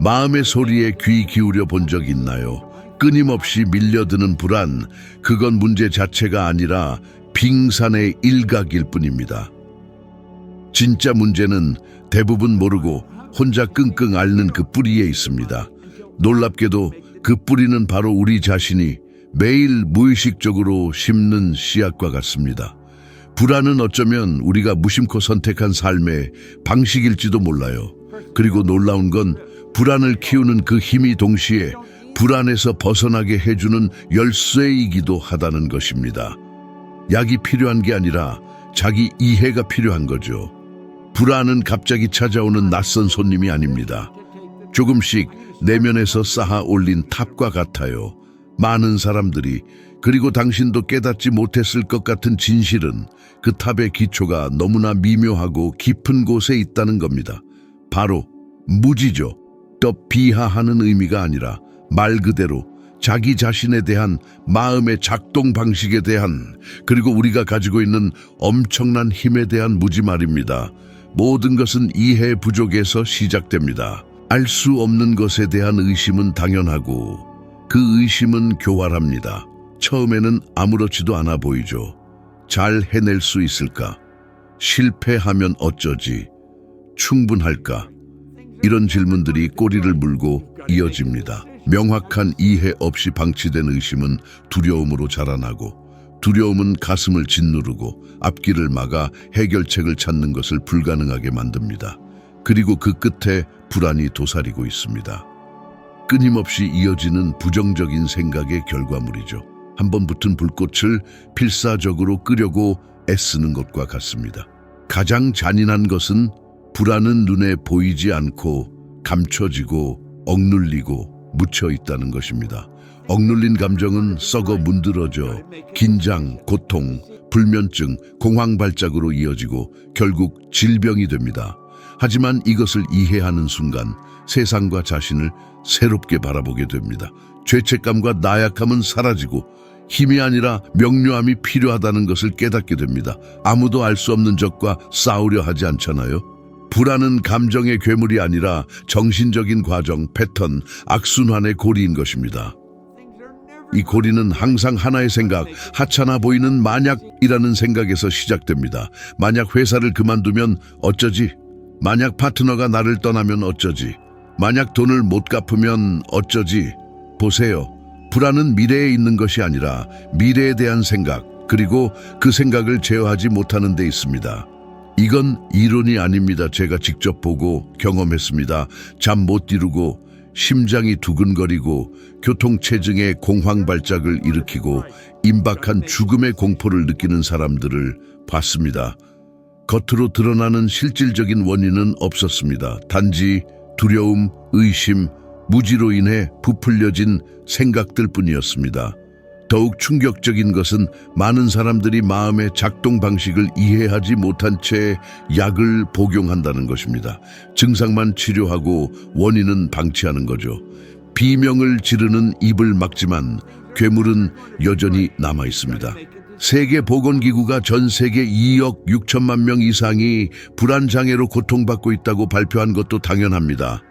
마음의 소리에 귀 기울여 본 적 있나요? 끊임없이 밀려드는 불안, 그건 문제 자체가 아니라 빙산의 일각일 뿐입니다. 진짜 문제는 대부분 모르고 혼자 끙끙 앓는 그 뿌리에 있습니다. 놀랍게도 그 뿌리는 바로 우리 자신이 매일 무의식적으로 심는 씨앗과 같습니다. 불안은 어쩌면 우리가 무심코 선택한 삶의 방식일지도 몰라요. 그리고 놀라운 건 불안을 키우는 그 힘이 동시에 불안에서 벗어나게 해주는 열쇠이기도 하다는 것입니다. 약이 필요한 게 아니라 자기 이해가 필요한 거죠. 불안은 갑자기 찾아오는 낯선 손님이 아닙니다. 조금씩 내면에서 쌓아 올린 탑과 같아요. 많은 사람들이, 그리고 당신도 깨닫지 못했을 것 같은 진실은 그 탑의 기초가 너무나 미묘하고 깊은 곳에 있다는 겁니다. 바로 무지죠. 더 비하하는 의미가 아니라 말 그대로 자기 자신에 대한 마음의 작동 방식에 대한, 그리고 우리가 가지고 있는 엄청난 힘에 대한 무지 말입니다. 모든 것은 이해 부족에서 시작됩니다. 알 수 없는 것에 대한 의심은 당연하고 그 의심은 교활합니다. 처음에는 아무렇지도 않아 보이죠. 잘 해낼 수 있을까? 실패하면 어쩌지? 충분할까? 이런 질문들이 꼬리를 물고 이어집니다. 명확한 이해 없이 방치된 의심은 두려움으로 자라나고, 두려움은 가슴을 짓누르고 앞길을 막아 해결책을 찾는 것을 불가능하게 만듭니다. 그리고 그 끝에 불안이 도사리고 있습니다. 끊임없이 이어지는 부정적인 생각의 결과물이죠. 한번 붙은 불꽃을 필사적으로 끄려고 애쓰는 것과 같습니다. 가장 잔인한 것은 불안은 눈에 보이지 않고 감춰지고 억눌리고 묻혀 있다는 것입니다. 억눌린 감정은 썩어 문드러져 긴장, 고통, 불면증, 공황 발작으로 이어지고 결국 질병이 됩니다. 하지만 이것을 이해하는 순간 세상과 자신을 새롭게 바라보게 됩니다. 죄책감과 나약함은 사라지고 힘이 아니라 명료함이 필요하다는 것을 깨닫게 됩니다. 아무도 알 수 없는 적과 싸우려 하지 않잖아요. 불안은 감정의 괴물이 아니라 정신적인 과정, 패턴, 악순환의 고리인 것입니다. 이 고리는 항상 하나의 생각, 하찮아 보이는 만약이라는 생각에서 시작됩니다. 만약 회사를 그만두면 어쩌지? 만약 파트너가 나를 떠나면 어쩌지? 만약 돈을 못 갚으면 어쩌지? 보세요. 불안은 미래에 있는 것이 아니라 미래에 대한 생각, 그리고 그 생각을 제어하지 못하는 데 있습니다. 이건 이론이 아닙니다. 제가 직접 보고 경험했습니다. 잠 못 이루고 심장이 두근거리고 교통체증에 공황 발작을 일으키고 임박한 죽음의 공포를 느끼는 사람들을 봤습니다. 겉으로 드러나는 실질적인 원인은 없었습니다. 단지 두려움, 의심, 무지로 인해 부풀려진 생각들 뿐이었습니다. 더욱 충격적인 것은 많은 사람들이 마음의 작동 방식을 이해하지 못한 채 약을 복용한다는 것입니다. 증상만 치료하고 원인은 방치하는 거죠. 비명을 지르는 입을 막지만 괴물은 여전히 남아 있습니다. 세계보건기구가 전 세계 2억 6천만 명 이상이 불안장애로 고통받고 있다고 발표한 것도 당연합니다.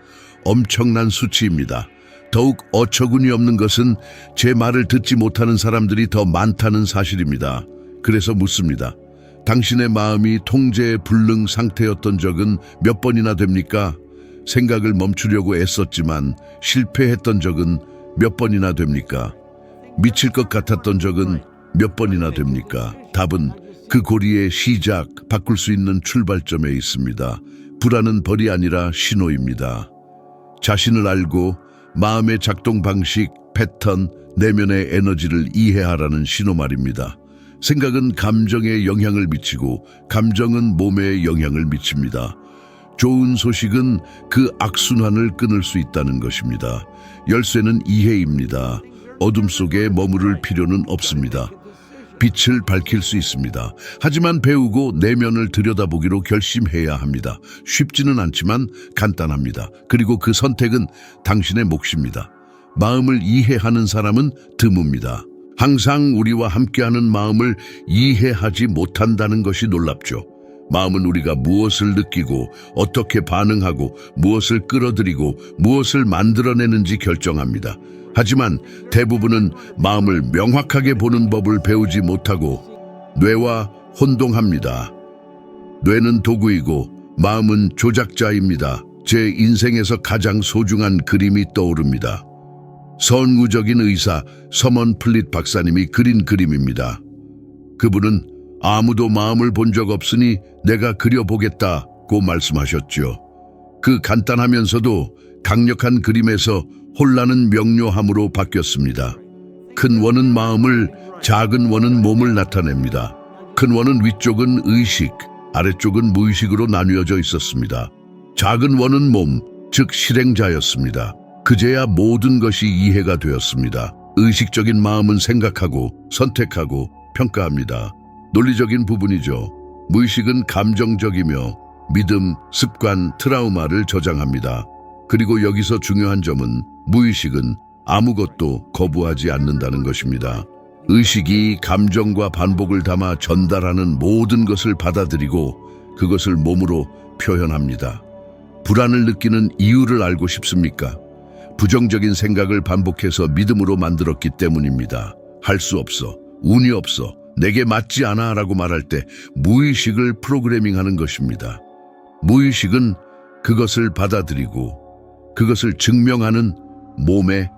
엄청난 수치입니다. 더욱 어처구니 없는 것은 제 말을 듣지 못하는 사람들이 더 많다는 사실입니다. 그래서 묻습니다. 당신의 마음이 통제에 불능 상태였던 적은 몇 번이나 됩니까? 생각을 멈추려고 애썼지만 실패했던 적은 몇 번이나 됩니까? 미칠 것 같았던 적은 몇 번이나 됩니까? 답은 그 고리의 시작, 바꿀 수 있는 출발점에 있습니다. 불안은 벌이 아니라 신호입니다. 자신을 알고 마음의 작동 방식, 패턴, 내면의 에너지를 이해하라는 신호 말입니다. 생각은 감정에 영향을 미치고 감정은 몸에 영향을 미칩니다. 좋은 소식은 그 악순환을 끊을 수 있다는 것입니다. 열쇠는 이해입니다. 어둠 속에 머무를 필요는 없습니다. 빛을 밝힐 수 있습니다. 하지만 배우고 내면을 들여다보기로 결심해야 합니다. 쉽지는 않지만 간단합니다. 그리고 그 선택은 당신의 몫입니다. 마음을 이해하는 사람은 드뭅니다. 항상 우리와 함께하는 마음을 이해하지 못한다는 것이 놀랍죠. 마음은 우리가 무엇을 느끼고 어떻게 반응하고 무엇을 끌어들이고 무엇을 만들어내는지 결정합니다. 하지만 대부분은 마음을 명확하게 보는 법을 배우지 못하고 뇌와 혼동합니다. 뇌는 도구이고 마음은 조작자입니다. 제 인생에서 가장 소중한 그림이 떠오릅니다. 선구적인 의사 서먼 플릿 박사님이 그린 그림입니다. 그분은 아무도 마음을 본 적 없으니 내가 그려보겠다고 말씀하셨죠. 그 간단하면서도 강력한 그림에서 혼란은 명료함으로 바뀌었습니다. 큰 원은 마음을, 작은 원은 몸을 나타냅니다. 큰 원은 위쪽은 의식, 아래쪽은 무의식으로 나뉘어져 있었습니다. 작은 원은 몸, 즉 실행자였습니다. 그제야 모든 것이 이해가 되었습니다. 의식적인 마음은 생각하고 선택하고 평가합니다. 논리적인 부분이죠. 무의식은 감정적이며 믿음, 습관, 트라우마를 저장합니다. 그리고 여기서 중요한 점은 무의식은 아무것도 거부하지 않는다는 것입니다. 의식이 감정과 반복을 담아 전달하는 모든 것을 받아들이고 그것을 몸으로 표현합니다. 불안을 느끼는 이유를 알고 싶습니까? 부정적인 생각을 반복해서 믿음으로 만들었기 때문입니다. 할 수 없어, 운이 없어, 내게 맞지 않아 라고 말할 때 무의식을 프로그래밍하는 것입니다. 무의식은 그것을 받아들이고 그것을 증명하는 몸의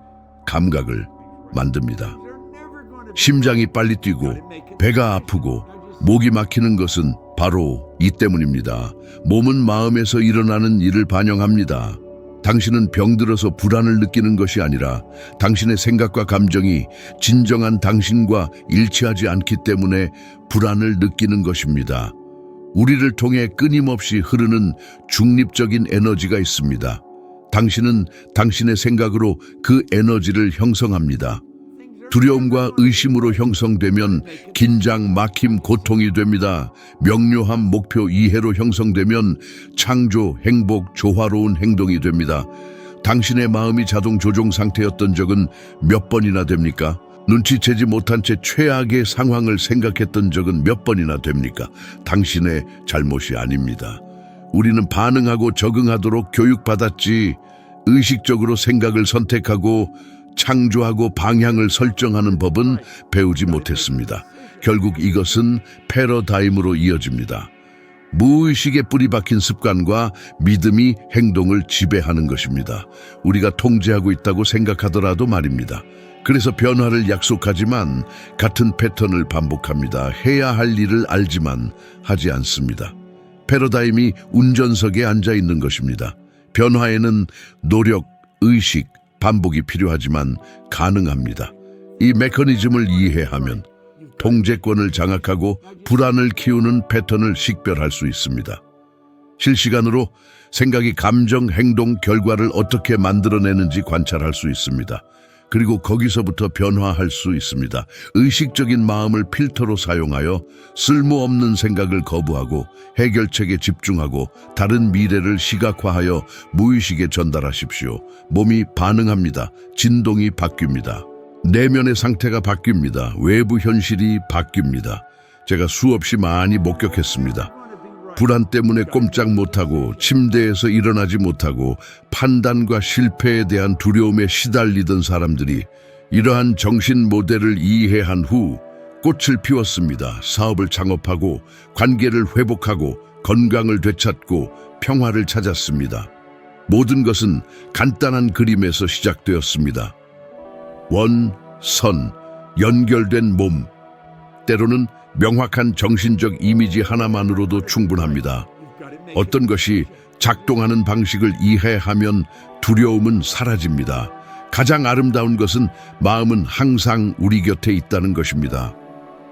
감각을 만듭니다. 심장이 빨리 뛰고 배가 아프고 목이 막히는 것은 바로 이 때문입니다. 몸은 마음에서 일어나는 일을 반영합니다. 당신은 병들어서 불안을 느끼는 것이 아니라 당신의 생각과 감정이 진정한 당신과 일치하지 않기 때문에 불안을 느끼는 것입니다. 우리를 통해 끊임없이 흐르는 중립적인 에너지가 있습니다. 당신은 당신의 생각으로 그 에너지를 형성합니다. 두려움과 의심으로 형성되면 긴장, 막힘, 고통이 됩니다. 명료함, 목표, 이해로 형성되면 창조, 행복, 조화로운 행동이 됩니다. 당신의 마음이 자동 조종 상태였던 적은 몇 번이나 됩니까? 눈치채지 못한 채 최악의 상황을 생각했던 적은 몇 번이나 됩니까? 당신의 잘못이 아닙니다. 우리는 반응하고 적응하도록 교육받았지 의식적으로 생각을 선택하고 창조하고 방향을 설정하는 법은 배우지 못했습니다. 결국 이것은 패러다임으로 이어집니다. 무의식에 뿌리 박힌 습관과 믿음이 행동을 지배하는 것입니다. 우리가 통제하고 있다고 생각하더라도 말입니다. 그래서 변화를 약속하지만 같은 패턴을 반복합니다. 해야 할 일을 알지만 하지 않습니다. 패러다임이 운전석에 앉아 있는 것입니다. 변화에는 노력, 의식, 반복이 필요하지만 가능합니다. 이 메커니즘을 이해하면 통제권을 장악하고 불안을 키우는 패턴을 식별할 수 있습니다. 실시간으로 생각이 감정, 행동, 결과를 어떻게 만들어내는지 관찰할 수 있습니다. 그리고 거기서부터 변화할 수 있습니다. 의식적인 마음을 필터로 사용하여 쓸모없는 생각을 거부하고 해결책에 집중하고 다른 미래를 시각화하여 무의식에 전달하십시오. 몸이 반응합니다. 진동이 바뀝니다. 내면의 상태가 바뀝니다. 외부 현실이 바뀝니다. 제가 수없이 많이 목격했습니다. 불안 때문에 꼼짝 못하고 침대에서 일어나지 못하고 판단과 실패에 대한 두려움에 시달리던 사람들이 이러한 정신 모델을 이해한 후 꽃을 피웠습니다. 사업을 창업하고 관계를 회복하고 건강을 되찾고 평화를 찾았습니다. 모든 것은 간단한 그림에서 시작되었습니다. 원, 선, 연결된 몸, 때로는 명확한 정신적 이미지 하나만으로도 충분합니다. 어떤 것이 작동하는 방식을 이해하면 두려움은 사라집니다. 가장 아름다운 것은 마음은 항상 우리 곁에 있다는 것입니다.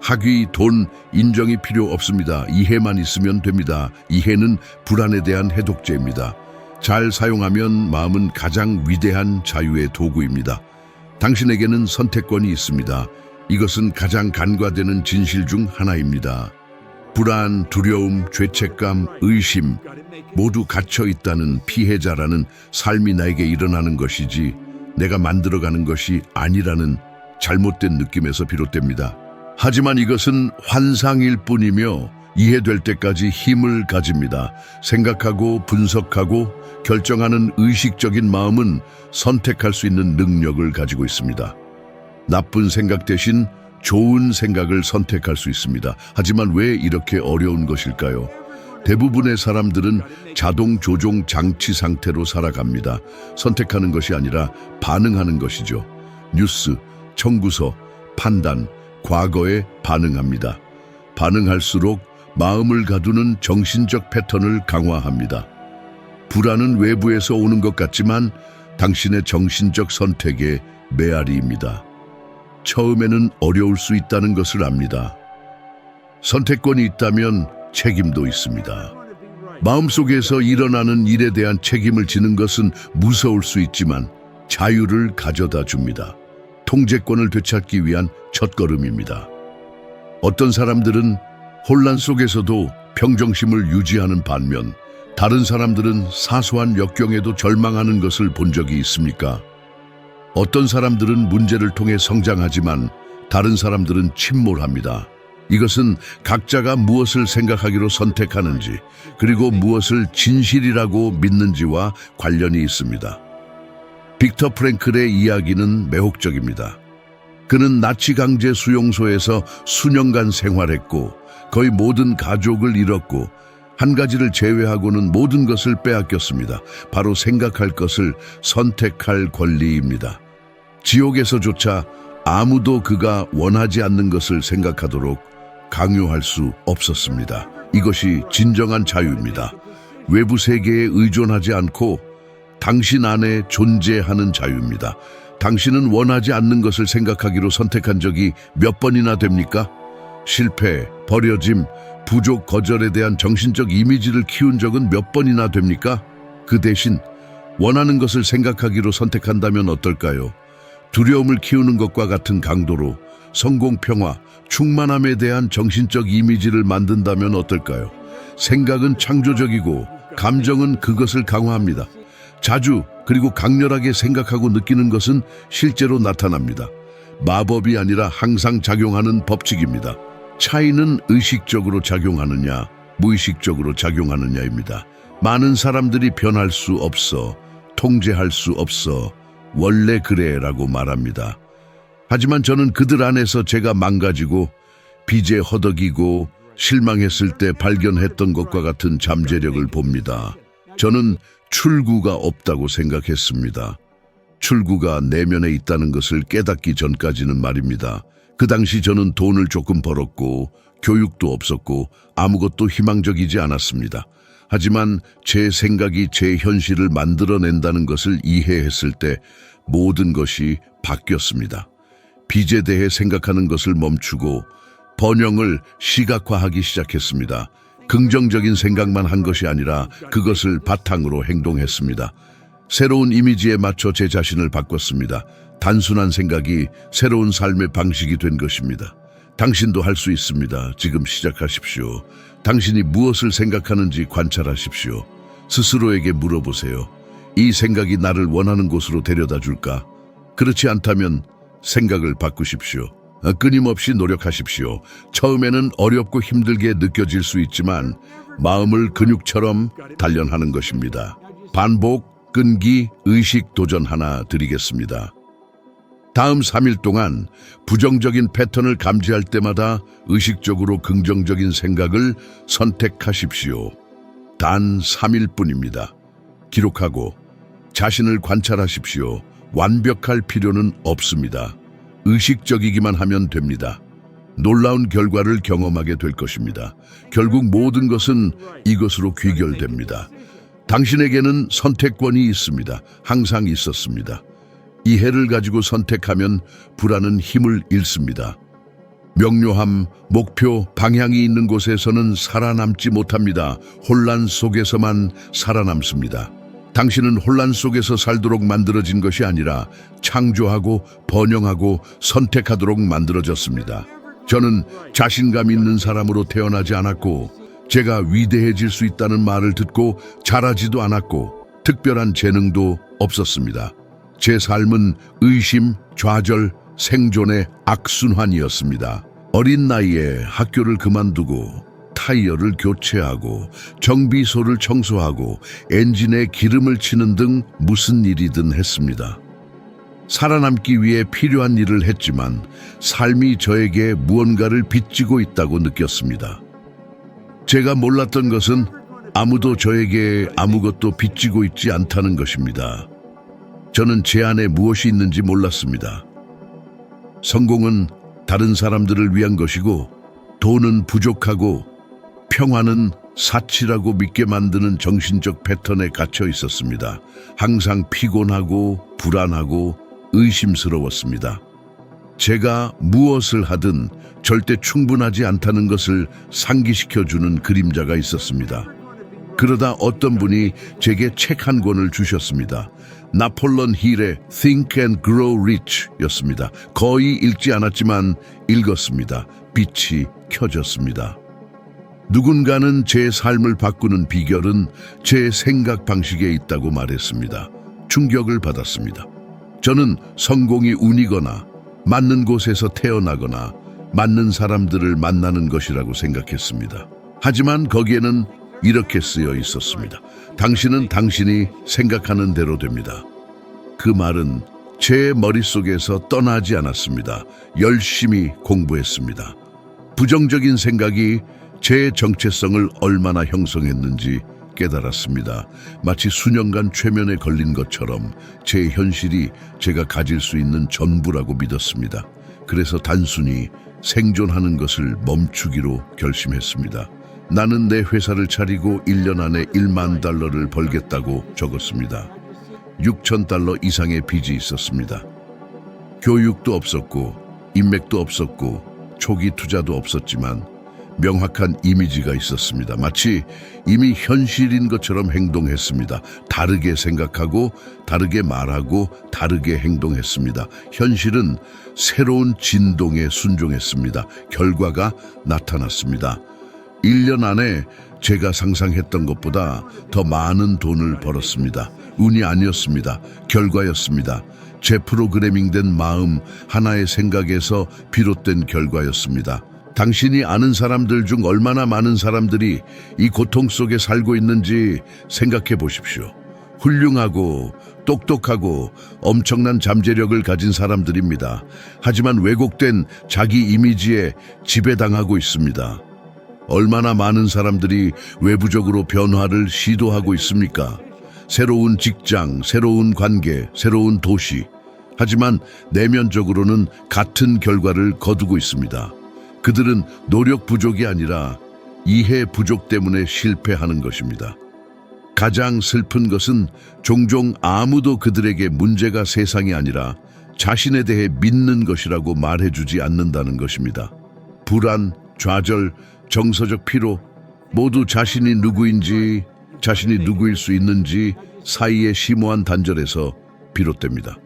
학위, 돈, 인정이 필요 없습니다. 이해만 있으면 됩니다. 이해는 불안에 대한 해독제입니다. 잘 사용하면 마음은 가장 위대한 자유의 도구입니다. 당신에게는 선택권이 있습니다. 이것은 가장 간과되는 진실 중 하나입니다. 불안, 두려움, 죄책감, 의심 모두 갇혀 있다는 피해자라는 삶이 나에게 일어나는 것이지 내가 만들어가는 것이 아니라는 잘못된 느낌에서 비롯됩니다. 하지만 이것은 환상일 뿐이며 이해될 때까지 힘을 가집니다. 생각하고 분석하고 결정하는 의식적인 마음은 선택할 수 있는 능력을 가지고 있습니다. 나쁜 생각 대신 좋은 생각을 선택할 수 있습니다. 하지만 왜 이렇게 어려운 것일까요? 대부분의 사람들은 자동 조종 장치 상태로 살아갑니다. 선택하는 것이 아니라 반응하는 것이죠. 뉴스, 청구서, 판단, 과거에 반응합니다. 반응할수록 마음을 가두는 정신적 패턴을 강화합니다. 불안은 외부에서 오는 것 같지만 당신의 정신적 선택의 메아리입니다. 처음에는 어려울 수 있다는 것을 압니다. 선택권이 있다면 책임도 있습니다. 마음속에서 일어나는 일에 대한 책임을 지는 것은 무서울 수 있지만 자유를 가져다 줍니다. 통제권을 되찾기 위한 첫걸음입니다. 어떤 사람들은 혼란 속에서도 평정심을 유지하는 반면 다른 사람들은 사소한 역경에도 절망하는 것을 본 적이 있습니까? 어떤 사람들은 문제를 통해 성장하지만 다른 사람들은 침몰합니다. 이것은 각자가 무엇을 생각하기로 선택하는지 그리고 무엇을 진실이라고 믿는지와 관련이 있습니다. 빅터 프랭클의 이야기는 매혹적입니다. 그는 나치 강제 수용소에서 수년간 생활했고 거의 모든 가족을 잃었고 한 가지를 제외하고는 모든 것을 빼앗겼습니다. 바로 생각할 것을 선택할 권리입니다. 지옥에서조차 아무도 그가 원하지 않는 것을 생각하도록 강요할 수 없었습니다. 이것이 진정한 자유입니다. 외부 세계에 의존하지 않고 당신 안에 존재하는 자유입니다. 당신은 원하지 않는 것을 생각하기로 선택한 적이 몇 번이나 됩니까? 실패, 버려짐, 부족, 거절에 대한 정신적 이미지를 키운 적은 몇 번이나 됩니까? 그 대신 원하는 것을 생각하기로 선택한다면 어떨까요? 두려움을 키우는 것과 같은 강도로 성공, 평화, 충만함에 대한 정신적 이미지를 만든다면 어떨까요? 생각은 창조적이고 감정은 그것을 강화합니다. 자주 그리고 강렬하게 생각하고 느끼는 것은 실제로 나타납니다. 마법이 아니라 항상 작용하는 법칙입니다. 차이는 의식적으로 작용하느냐, 무의식적으로 작용하느냐입니다. 많은 사람들이 변할 수 없어, 통제할 수 없어, 원래 그래라고 말합니다. 하지만 저는 그들 안에서 제가 망가지고 빚에 허덕이고 실망했을 때 발견했던 것과 같은 잠재력을 봅니다. 저는 출구가 없다고 생각했습니다. 출구가 내면에 있다는 것을 깨닫기 전까지는 말입니다. 그 당시 저는 돈을 조금 벌었고 교육도 없었고 아무것도 희망적이지 않았습니다. 하지만 제 생각이 제 현실을 만들어낸다는 것을 이해했을 때 모든 것이 바뀌었습니다. 빚에 대해 생각하는 것을 멈추고 번영을 시각화하기 시작했습니다. 긍정적인 생각만 한 것이 아니라 그것을 바탕으로 행동했습니다. 새로운 이미지에 맞춰 제 자신을 바꿨습니다. 단순한 생각이 새로운 삶의 방식이 된 것입니다. 당신도 할 수 있습니다. 지금 시작하십시오. 당신이 무엇을 생각하는지 관찰하십시오. 스스로에게 물어보세요. 이 생각이 나를 원하는 곳으로 데려다 줄까? 그렇지 않다면 생각을 바꾸십시오. 끊임없이 노력하십시오. 처음에는 어렵고 힘들게 느껴질 수 있지만 마음을 근육처럼 단련하는 것입니다. 반복, 끈기, 의식 도전 하나 드리겠습니다. 다음 3일 동안 부정적인 패턴을 감지할 때마다 의식적으로 긍정적인 생각을 선택하십시오. 단 3일 뿐입니다. 기록하고 자신을 관찰하십시오. 완벽할 필요는 없습니다. 의식적이기만 하면 됩니다. 놀라운 결과를 경험하게 될 것입니다. 결국 모든 것은 이것으로 귀결됩니다. 당신에게는 선택권이 있습니다. 항상 있었습니다. 이해를 가지고 선택하면 불안은 힘을 잃습니다. 명료함, 목표, 방향이 있는 곳에서는 살아남지 못합니다. 혼란 속에서만 살아남습니다. 당신은 혼란 속에서 살도록 만들어진 것이 아니라 창조하고 번영하고 선택하도록 만들어졌습니다. 저는 자신감 있는 사람으로 태어나지 않았고 제가 위대해질 수 있다는 말을 듣고 자라지도 않았고 특별한 재능도 없었습니다. 제 삶은 의심, 좌절, 생존의 악순환이었습니다. 어린 나이에 학교를 그만두고 타이어를 교체하고 정비소를 청소하고 엔진에 기름을 치는 등 무슨 일이든 했습니다. 살아남기 위해 필요한 일을 했지만 삶이 저에게 무언가를 빚지고 있다고 느꼈습니다. 제가 몰랐던 것은 아무도 저에게 아무것도 빚지고 있지 않다는 것입니다. 저는 제 안에 무엇이 있는지 몰랐습니다. 성공은 다른 사람들을 위한 것이고 돈은 부족하고 평화는 사치라고 믿게 만드는 정신적 패턴에 갇혀 있었습니다. 항상 피곤하고 불안하고 의심스러웠습니다. 제가 무엇을 하든 절대 충분하지 않다는 것을 상기시켜주는 그림자가 있었습니다. 그러다 어떤 분이 제게 책 한 권을 주셨습니다. 나폴론 힐의 Think and Grow Rich 였습니다. 거의 읽지 않았지만 읽었습니다. 빛이 켜졌습니다. 누군가는 제 삶을 바꾸는 비결은 제 생각 방식에 있다고 말했습니다. 충격을 받았습니다. 저는 성공이 운이거나 맞는 곳에서 태어나거나 맞는 사람들을 만나는 것이라고 생각했습니다. 하지만 거기에는 이렇게 쓰여 있었습니다. 당신은 당신이 생각하는 대로 됩니다. 그 말은 제 머릿속에서 떠나지 않았습니다. 열심히 공부했습니다. 부정적인 생각이 제 정체성을 얼마나 형성했는지 깨달았습니다. 마치 수년간 최면에 걸린 것처럼 제 현실이 제가 가질 수 있는 전부라고 믿었습니다. 그래서 단순히 생존하는 것을 멈추기로 결심했습니다. 나는 내 회사를 차리고 1년 안에 1만 달러를 벌겠다고 적었습니다. 6천 달러 이상의 빚이 있었습니다. 교육도 없었고 인맥도 없었고 초기 투자도 없었지만 명확한 이미지가 있었습니다. 마치 이미 현실인 것처럼 행동했습니다. 다르게 생각하고 다르게 말하고 다르게 행동했습니다. 현실은 새로운 진동에 순종했습니다. 결과가 나타났습니다. 1년 안에 제가 상상했던 것보다 더 많은 돈을 벌었습니다. 운이 아니었습니다. 결과였습니다. 제 프로그래밍된 마음 하나의 생각에서 비롯된 결과였습니다. 당신이 아는 사람들 중 얼마나 많은 사람들이 이 고통 속에 살고 있는지 생각해 보십시오. 훌륭하고 똑똑하고 엄청난 잠재력을 가진 사람들입니다. 하지만 왜곡된 자기 이미지에 지배당하고 있습니다. 얼마나 많은 사람들이 외부적으로 변화를 시도하고 있습니까? 새로운 직장, 새로운 관계, 새로운 도시. 하지만 내면적으로는 같은 결과를 거두고 있습니다. 그들은 노력 부족이 아니라 이해 부족 때문에 실패하는 것입니다. 가장 슬픈 것은 종종 아무도 그들에게 문제가 세상이 아니라 자신에 대해 믿는 것이라고 말해주지 않는다는 것입니다. 불안, 좌절, 정서적 피로, 모두 자신이 누구인지, 자신이 누구일 수 있는지 사이의 심오한 단절에서 비롯됩니다.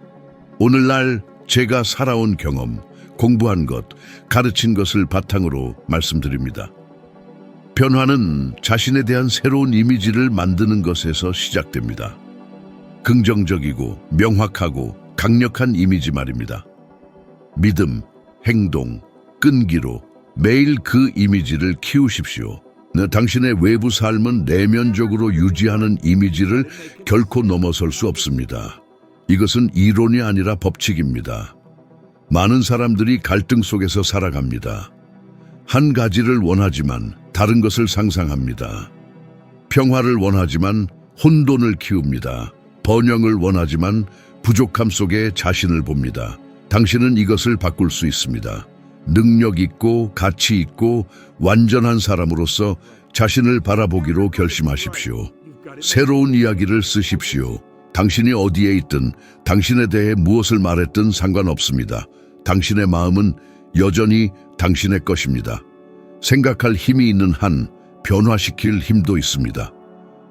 오늘날 제가 살아온 경험, 공부한 것, 가르친 것을 바탕으로 말씀드립니다. 변화는 자신에 대한 새로운 이미지를 만드는 것에서 시작됩니다. 긍정적이고 명확하고 강력한 이미지 말입니다. 믿음, 행동, 끈기로 매일 그 이미지를 키우십시오. 당신의 외부 삶은 내면적으로 유지하는 이미지를 결코 넘어설 수 없습니다. 이것은 이론이 아니라 법칙입니다. 많은 사람들이 갈등 속에서 살아갑니다. 한 가지를 원하지만 다른 것을 상상합니다. 평화를 원하지만 혼돈을 키웁니다. 번영을 원하지만 부족함 속에 자신을 봅니다. 당신은 이것을 바꿀 수 있습니다. 능력 있고 가치 있고 완전한 사람으로서 자신을 바라보기로 결심하십시오. 새로운 이야기를 쓰십시오. 당신이 어디에 있든 당신에 대해 무엇을 말했든 상관없습니다. 당신의 마음은 여전히 당신의 것입니다. 생각할 힘이 있는 한 변화시킬 힘도 있습니다.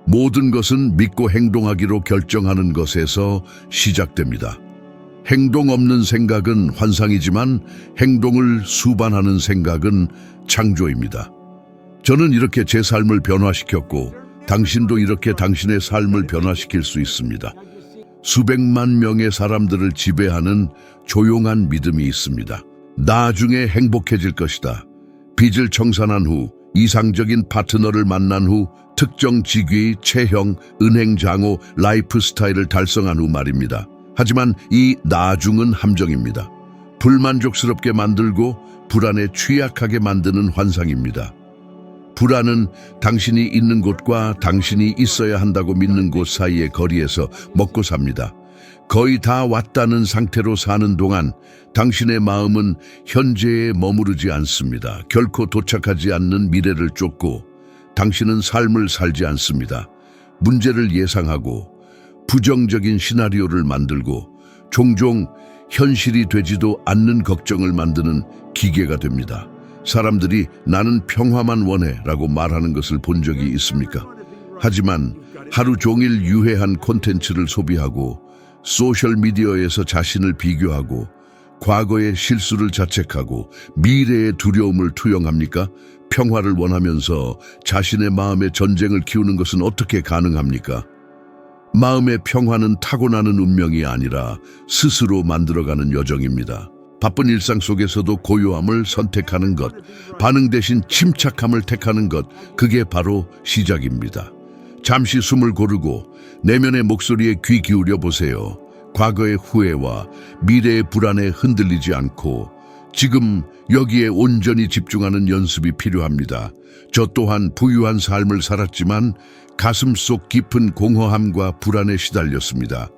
모든 것은 믿고 행동하기로 결정하는 것에서 시작됩니다. 행동 없는 생각은 환상이지만 행동을 수반하는 생각은 창조입니다. 저는 이렇게 제 삶을 변화시켰고 당신도 이렇게 당신의 삶을 변화시킬 수 있습니다. 수백만 명의 사람들을 지배하는 조용한 믿음이 있습니다. 나중에 행복해질 것이다. 빚을 청산한 후 이상적인 파트너를 만난 후 특정 직위, 체형, 은행 장호, 라이프 스타일을 달성한 후 말입니다. 하지만 이 나중은 함정입니다. 불만족스럽게 만들고 불안에 취약하게 만드는 환상입니다. 불안은 당신이 있는 곳과 당신이 있어야 한다고 믿는 곳 사이의 거리에서 먹고 삽니다. 거의 다 왔다는 상태로 사는 동안 당신의 마음은 현재에 머무르지 않습니다. 결코 도착하지 않는 미래를 쫓고 당신은 삶을 살지 않습니다. 문제를 예상하고 부정적인 시나리오를 만들고 종종 현실이 되지도 않는 걱정을 만드는 기계가 됩니다. 사람들이 나는 평화만 원해 라고 말하는 것을 본 적이 있습니까? 하지만 하루 종일 유해한 콘텐츠를 소비하고 소셜미디어에서 자신을 비교하고 과거의 실수를 자책하고 미래의 두려움을 투영합니까? 평화를 원하면서 자신의 마음의 전쟁을 키우는 것은 어떻게 가능합니까? 마음의 평화는 타고나는 운명이 아니라 스스로 만들어가는 여정입니다. 바쁜 일상 속에서도 고요함을 선택하는 것, 반응 대신 침착함을 택하는 것, 그게 바로 시작입니다. 잠시 숨을 고르고 내면의 목소리에 귀 기울여 보세요. 과거의 후회와 미래의 불안에 흔들리지 않고 지금 여기에 온전히 집중하는 연습이 필요합니다. 저 또한 부유한 삶을 살았지만 가슴 속 깊은 공허함과 불안에 시달렸습니다.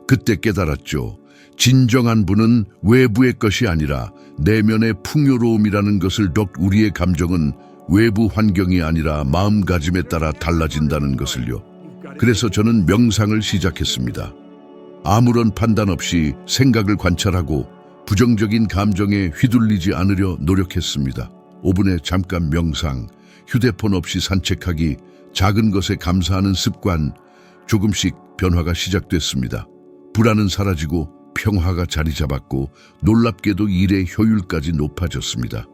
그때 깨달았죠. 진정한 부는 외부의 것이 아니라 내면의 풍요로움이라는 것을. 우리의 감정은 외부 환경이 아니라 마음가짐에 따라 달라진다는 것을요. 그래서 저는 명상을 시작했습니다. 아무런 판단 없이 생각을 관찰하고 부정적인 감정에 휘둘리지 않으려 노력했습니다. 5분에 잠깐 명상, 휴대폰 없이 산책하기, 작은 것에 감사하는 습관, 조금씩 변화가 시작됐습니다. 불안은 사라지고 평화가 자리 잡았고 놀랍게도 일의 효율까지 높아졌습니다.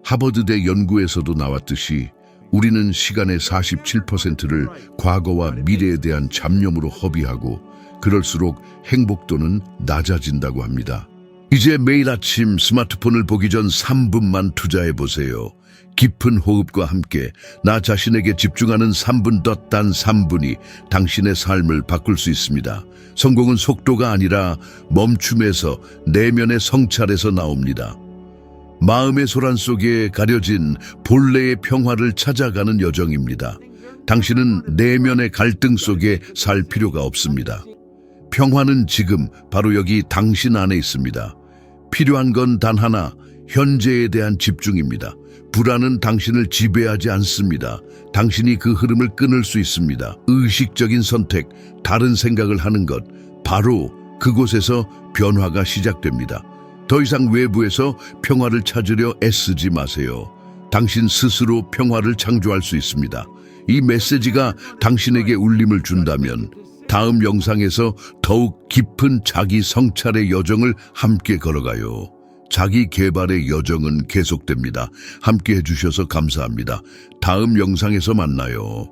하버드대 연구에서도 나왔듯이 우리는 시간의 47%를 과거와 미래에 대한 잡념으로 허비하고 그럴수록 행복도는 낮아진다고 합니다. 이제 매일 아침 스마트폰을 보기 전 3분만 투자해 보세요. 깊은 호흡과 함께 나 자신에게 집중하는 3분. 단 3분이 당신의 삶을 바꿀 수 있습니다. 성공은 속도가 아니라 멈춤에서, 내면의 성찰에서 나옵니다. 마음의 소란 속에 가려진 본래의 평화를 찾아가는 여정입니다. 당신은 내면의 갈등 속에 살 필요가 없습니다. 평화는 지금 바로 여기 당신 안에 있습니다. 필요한 건 단 하나, 현재에 대한 집중입니다. 불안은 당신을 지배하지 않습니다. 당신이 그 흐름을 끊을 수 있습니다. 의식적인 선택, 다른 생각을 하는 것, 바로 그곳에서 변화가 시작됩니다. 더 이상 외부에서 평화를 찾으려 애쓰지 마세요. 당신 스스로 평화를 창조할 수 있습니다. 이 메시지가 당신에게 울림을 준다면 다음 영상에서 더욱 깊은 자기 성찰의 여정을 함께 걸어가요. 자기 개발의 여정은 계속됩니다. 함께 해주셔서 감사합니다. 다음 영상에서 만나요.